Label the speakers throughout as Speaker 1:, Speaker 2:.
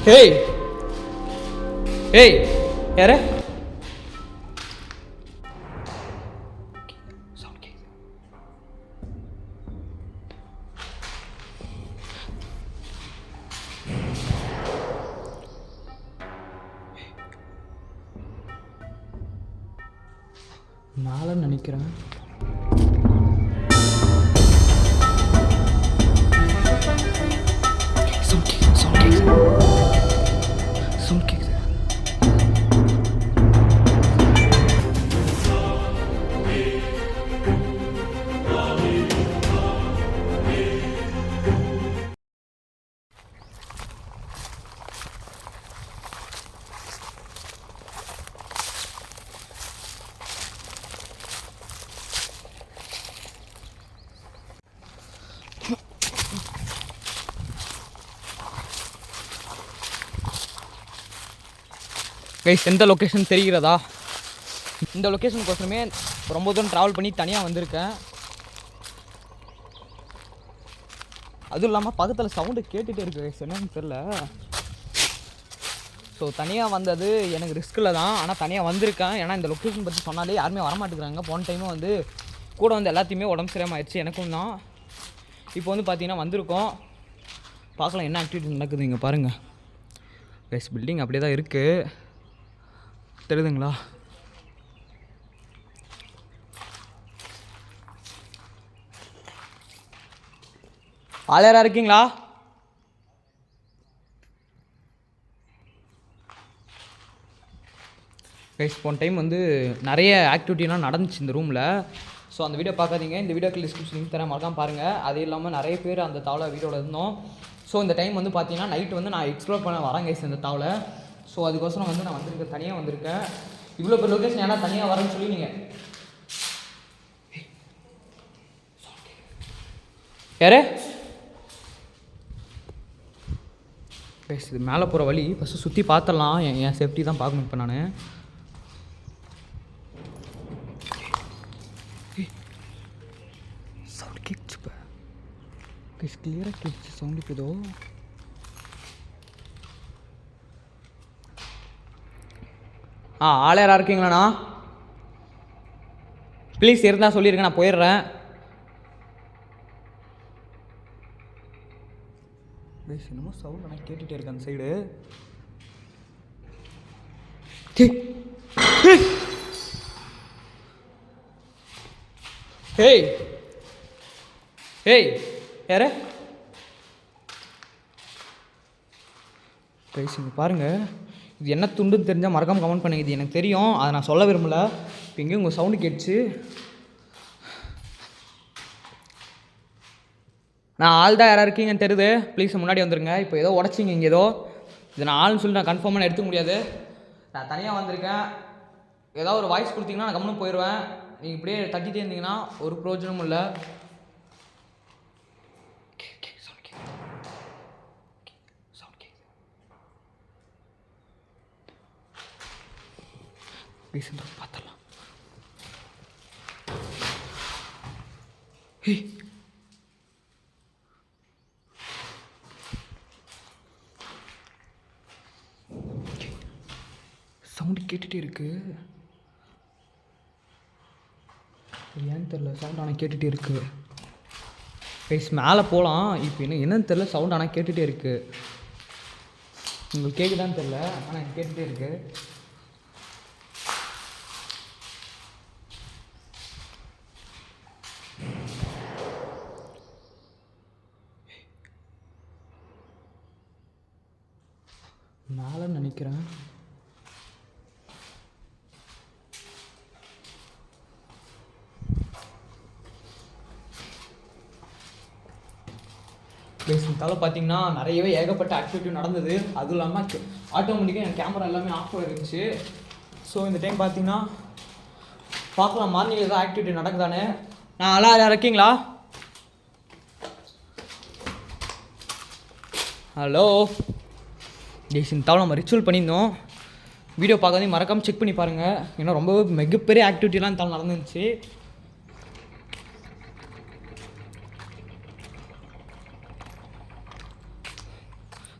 Speaker 1: Hey hey யாரு? மேலே நினைக்கிறேன். சவுண்ட் கேக்குது. கைஸ், எந்த லொக்கேஷன் தெரிகிறதா? இந்த லொக்கேஷனுக்கோசரமே ரொம்ப தூரம் ட்ராவல் பண்ணி தனியாக வந்திருக்கேன். அதுவும் இல்லாமல் பக்கத்தில் சவுண்டு கேட்டுகிட்டே இருக்கு கைஸ், என்னன்னு தெரில. ஸோ தனியாக வந்தது எனக்கு ரிஸ்கில் தான், ஆனால் தனியாக வந்திருக்கேன். ஏன்னா இந்த லொக்கேஷன் பற்றி சொன்னாலே யாருமே வரமாட்டேங்கிறாங்க. போன டைமும் வந்து கூட வந்து எல்லாத்தையுமே உடம்பு சரியாமல் ஆயிடுச்சு, எனக்கும் தான். இப்போ வந்து பார்த்தீங்கன்னா வந்திருக்கோம், பார்க்கலாம் என்ன ஆக்டிவிட்டி நடக்குது. இங்கே பாருங்கள் கைஸ், பில்டிங் அப்படியே தான் இருக்குது, தெரியுதுங்களா? ஆள் யாரா இருக்கீங்களா? கைஸ், போன டைம் வந்து நிறைய ஆக்டிவிட்டிலாம் நடந்துச்சு இந்த ரூமில். ஸோ அந்த வீடியோ பார்க்காதீங்க, இந்த வீடியோக்கு டிஸ்கிரிப்ஷன் லிங்க் தரேன், மறக்காம பாருங்கள். அது இல்லாமல் நிறைய பேர் அந்த தாவலை வீடியோவில் இருந்தோம். ஸோ இந்த டைம் வந்து பார்த்தீங்கன்னா நைட்டு வந்து நான் எக்ஸ்ப்ளோர் பண்ண வரேன் கைஸ் இந்த தாவலை. ஸோ அதுக்கோசரம் வந்து நான் வந்திருக்கேன், தனியாக வந்திருக்கேன். இவ்வளோ பெரிய லொக்கேஷன் ஏன்னா தனியாக வரேன்னு சொல்லி நீங்கள் யாரு கைஸ், இது மேலே போகிற வழி. ஃபஸ்ட்டு சுற்றி பார்த்துடலாம், என் சேஃப்டி தான் பார்க்கணும் இப்போ நான். சவுண்ட் கேட்குச்சு இப்போ கைஸ், கிளியராக கேட்குச்சு சவுண்ட். இப்போ ஏதோ ஆள் யாராக இருக்கீங்களாண்ணா? ப்ளீஸ் இருந்தால் சொல்லியிருக்கேன், நான் போயிடுறேன். கைஸ், என்னமோ சவுண்ட் ஆனால் கேட்டுகிட்டே இருக்கேன் அந்த சைடு. ஹேய் ஹேய் யாரு? கைஸ் இங்கே பாருங்கள், இது என்ன துண்டுன்னு தெரிஞ்சால் மறக்காமல் கமெண்ட் பண்ணுங்க. இது எனக்கு தெரியும், அதை நான் சொல்ல விரும்பலை. இப்போ எங்கேயும் உங்கள் சவுண்டு கேட்டுச்சு. நான் ஆள் தான் யாராக இருக்கீங்கன்னு தெரியுது, ப்ளீஸ் முன்னாடி வந்துடுங்க. இப்போ ஏதோ உடச்சிங்க இங்கே ஏதோ, இது நான் ஆள்னு சொல்லி நான் கன்ஃபார்மாக எடுத்துக்க முடியாது. நான் தனியாக வந்திருக்கேன், ஏதாவது ஒரு வாய்ஸ் கொடுத்தீங்கன்னா நான் கம்முன்னு போயிடுவேன். நீங்கள் இப்படியே தட்டிகிட்டே இருந்தீங்கன்னா ஒரு பிரயோஜனமும் இல்லை. பார்த்துடலாம். சவுண்டு கேட்டுகிட்டே இருக்கு, ஏன்னு தெரில, சவுண்ட் ஆனால் கேட்டுகிட்டே இருக்கு. கைஸ் மேலே போகலாம். இப்போ என்னன்னு தெரில, சவுண்ட் ஆனால் கேட்டுகிட்டே இருக்கு. உங்களுக்கு கேட்குதான்னு தெரில, ஆனால் எனக்கு கேட்டுகிட்டே இருக்கு. மேலே நினைக்கிறேன். பேசுகிறதால பார்த்தீங்கன்னா நிறையவே ஏகப்பட்ட ஆக்டிவிட்டி நடந்தது. அதுவும் இல்லாமல் ஆட்டோமேட்டிக்காக என் கேமரா எல்லாமே ஆஃப் ஆகிருந்துச்சு. ஸோ இந்த டைம் பார்த்தீங்கன்னா பார்க்கலாம் மார்னிங் ஏதாவது ஆக்டிவிட்டி நடக்குதானே. நான் எல்லாம் இருக்கீங்களா? ஹலோ கைஸ், இந்த தவிர நம்ம ரிச்சுவல் பண்ணியிருந்தோம். வீடியோ பார்க்காதே மறக்காமல் செக் பண்ணி பாருங்கள், ஏன்னா ரொம்பவே மிகப்பெரிய ஆக்டிவிட்டிலாம் இந்த தவிர நடந்துருந்துச்சு.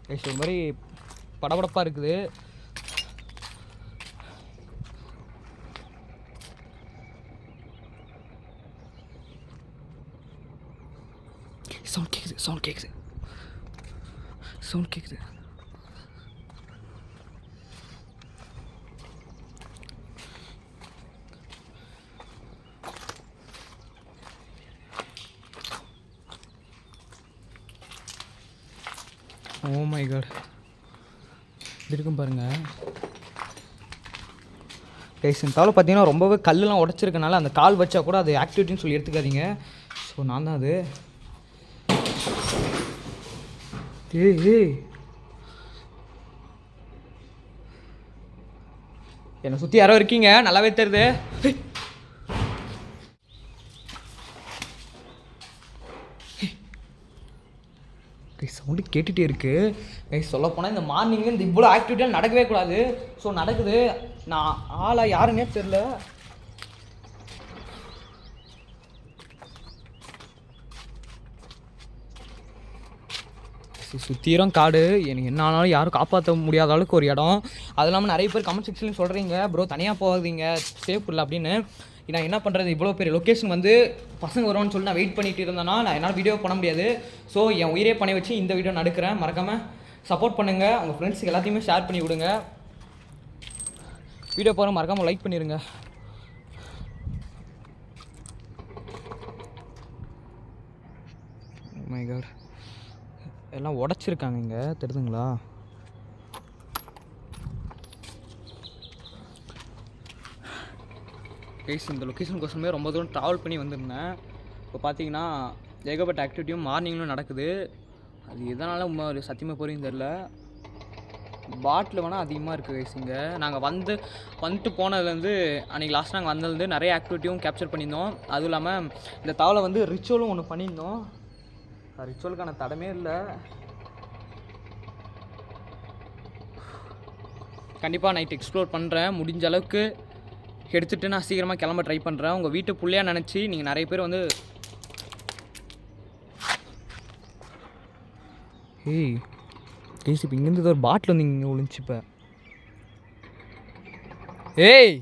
Speaker 1: கைஸ் ஒரு மாதிரி படபடப்பாக இருக்குது. சவுண்ட் கேட்குது. ஓ மை காட், இருக்கும் பாருங்கள் கைஸ். இந்த தாவில் பார்த்தீங்கன்னா ரொம்பவே கல்லுலாம் உடச்சிருக்கனால அந்த கால் வச்சா கூட அது ஆக்டிவிட்டின்னு சொல்லி எடுத்துக்காதீங்க. ஸோ நான் தான் அது. ஏய் என்னை சுற்றி யாரோ இருக்கீங்க, நல்லாவே தெரியுது. சவுண்டு கேட்டுகிட்டே இருக்குது. சொல்லப்போனால் இந்த மார்னிங்கு இந்த இவ்வளோ ஆக்டிவிட்டியாக நடக்கவே கூடாது. ஸோ நடக்குது. நான் ஆளாக யாருன்னே தெரில. சுற்றிரும் காடு. எனக்கு என்ன ஆனாலும் யாரும் காப்பாற்ற முடியாத அளவுக்கு ஒரு இடம். அது இல்லாமல் நிறைய பேர் கமெண்ட் செக்ஷன்லையும் சொல்கிறீங்க, ப்ரோ தனியாக போகாதீங்க, சேஃப் இல்லை அப்படின்னு. நான் என்ன பண்ணுறது, இவ்வளோ பெரிய லொக்கேஷன் வந்து பசங்க வருவான்னு சொல்லி நான் வெயிட் பண்ணிட்டு இருந்தேன்னா நான் என்னால் வீடியோ பண்ண முடியாது. ஸோ என் உயிரே பண்ணி வச்சு இந்த வீடியோ நடக்கிறேன். மறக்காமல் சப்போர்ட் பண்ணுங்கள். உங்கள் ஃப்ரெண்ட்ஸுக்கு எல்லாத்தையுமே ஷேர் பண்ணி விடுங்க. வீடியோ போகிற மறக்காமல் லைக் பண்ணிடுங்க. மை காட், எல்லாம் உடச்சிருக்காங்க இங்கே, தெரியுதுங்களா? கைஸ், இந்த லொக்கேஷன் கோசமே ரொம்ப தூரம் ட்ராவல் பண்ணி வந்திருந்தேன். இப்போ பார்த்தீங்கன்னா ஏகப்பட்ட ஆக்டிவிட்டியும் மார்னிங்லும் நடக்குது. அது எதனால் ஒரு சத்தியமாக போகிறீங்கன்னு தெரில. பாட்டில் வேணால் அதிகமாக இருக்குது கைஸ். இங்கே நாங்கள் வந்துட்டு போனதுலேருந்து அன்றைக்கி லாஸ்ட் நாங்கள் வந்ததுலேருந்து நிறைய ஆக்டிவிட்டியும் கேப்சர் பண்ணியிருந்தோம். அதுவும் இல்லாமல் இந்த தாவலை வந்து ரிச்சுவலும் ஒன்று பண்ணியிருந்தோம். ரிச்சுவலுக்கான தடமே இல்லை. கண்டிப்பாக நைட் எக்ஸ்ப்ளோர் பண்ணுறேன். முடிஞ்ச அளவுக்கு எடுத்துகிட்டு நான் சீக்கிரமாக கிளம்ப ட்ரை பண்ணுறேன். உங்கள் வீட்டு பிள்ளையாக நினச்சி நீங்கள் நிறைய பேர் வந்து ஏய் கேஸ் இப்போ இங்கேருந்து ஒரு பாட்டில் வந்து இங்கே விழுந்துச்சு. இப்போ ஏய்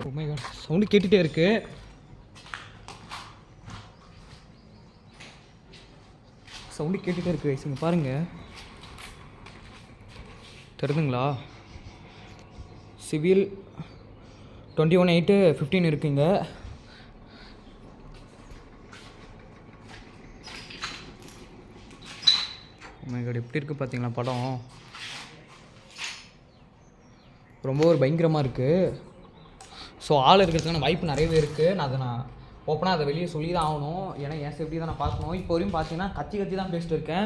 Speaker 1: ஓ மை காட், சவுண்டு கேட்டுகிட்டே இருக்கு. கைஸ் இங்கே பாருங்கள், தெரியுதுங்களா? சிவில் 21/8/15 இருக்குங்க. எப்படி இருக்குது பார்த்தீங்களா படம்? ரொம்ப ஒரு பயங்கரமாக இருக்குது. ஸோ ஆள் இருக்கிறதுக்கான வாய்ப்பு நிறையவே இருக்குது. நான் ஓப்பனாக அதை வெளியே சொல்லி தான் ஆகணும். ஏன்னா என் சேஃப்டி தான் நான் பார்க்கணும். இப்போ வரையும் பார்த்தீங்கன்னா கத்தி தான் பேசிட்டு இருக்கேன்.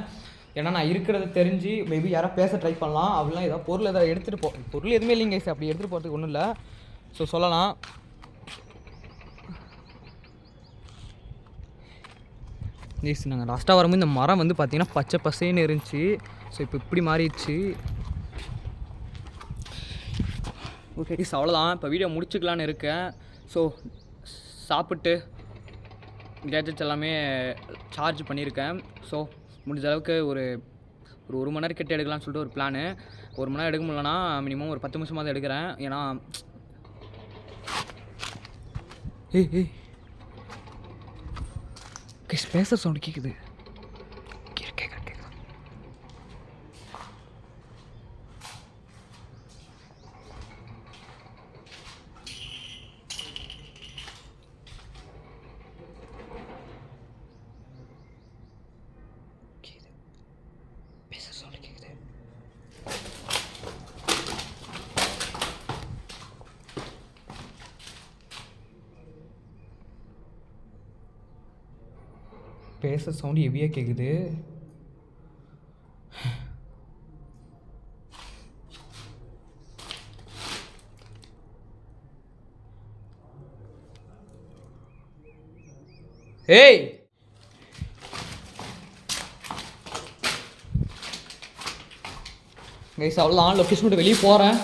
Speaker 1: ஏன்னா நான் இருக்கிறத தெரிஞ்சு மேபி யாராவது பேச ட்ரை பண்ணலாம். அப்படிலாம் ஏதாவது பொருள் எதாவது எடுத்துகிட்டு பொருள் எதுவுமே இல்லைங்க சார், அப்படி எடுத்துகிட்டு போகிறதுக்கு ஒன்றும் இல்லை. ஸோ சொல்லலாம். ப்ளீஸ், நாங்கள் லாஸ்ட்டாக வரும்போது இந்த மரம் வந்து பார்த்திங்கன்னா பச்சை பசேன்னு இருந்துச்சு. ஸோ இப்போ இப்படி மாறிடுச்சு. ஓகே ப்ளீஸ், அவ்வளோதான். இப்போ வீடியோ முடிச்சுக்கலான்னு இருக்கேன். ஸோ சாப்பிட்டு கேஜெட்ஸ் எல்லாமே சார்ஜ் பண்ணியிருக்கேன். ஸோ முடிஞ்ச அளவுக்கு ஒரு 1 மணி நேரம் கிட்ட எடுக்கலாம்னு சொல்லிட்டு ஒரு பிளானு. 1 மணி நேரம் எடுக்க முடியலன்னா மினிமம் ஒரு 10 நிமிஷமாக தான் எடுக்கிறேன். ஏன்னா ஏய் ஸ்பேசர் சவுண்டு கேட்குது. பேச சவுண்டு ஹெவியாக கேட்குது. ஏய் கைஸ், அவ்வளோதான். லொக்கேஷன் விட்டு வெளியே போகிறேன்.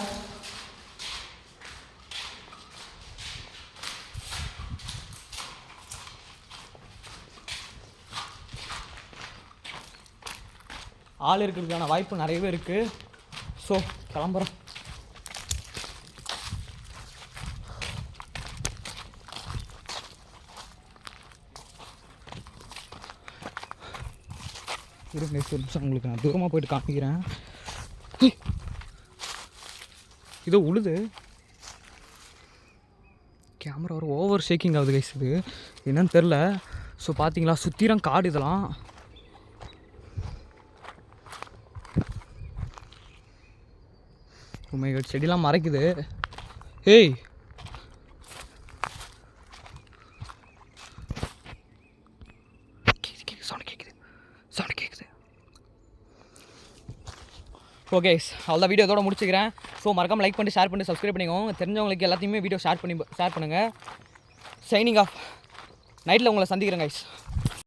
Speaker 1: ஆள் இருக்கிறதுக்கான வாய்ப்பு நிறையவே இருக்குது. ஸோ கிளம்புறோம். இருங்க ஒரு நிமிஷம் உங்களுக்கு நான் தூரமாக போயிட்டு காமிக்கிறேன். இதோ உழுது கேமரா ஒரு ஓவர் ஷேக்கிங் ஆகுது கைஸ். இது என்னன்னு தெரில. ஸோ பார்த்தீங்களா சுற்றிரம் காடு இதெல்லாம். உண்மைகள் செடியெலாம் மறைக்குது. ஏய் சவுண்ட் கேட்குது. ஓகே அவ்வளோதான், வீடியோ இதோட முடிச்சுக்கிறேன். ஸோ மறக்காமல் லைக் பண்ணி ஷேர் பண்ணி சப்ஸ்கிரைப் பண்ணிக்கோங்க. தெரிஞ்சவங்களுக்கு எல்லாத்தையுமே வீடியோ ஷேர் பண்ணுங்கள். Signing off. நைட்டில் உங்களை சந்திக்கிறேன் கைஸ்.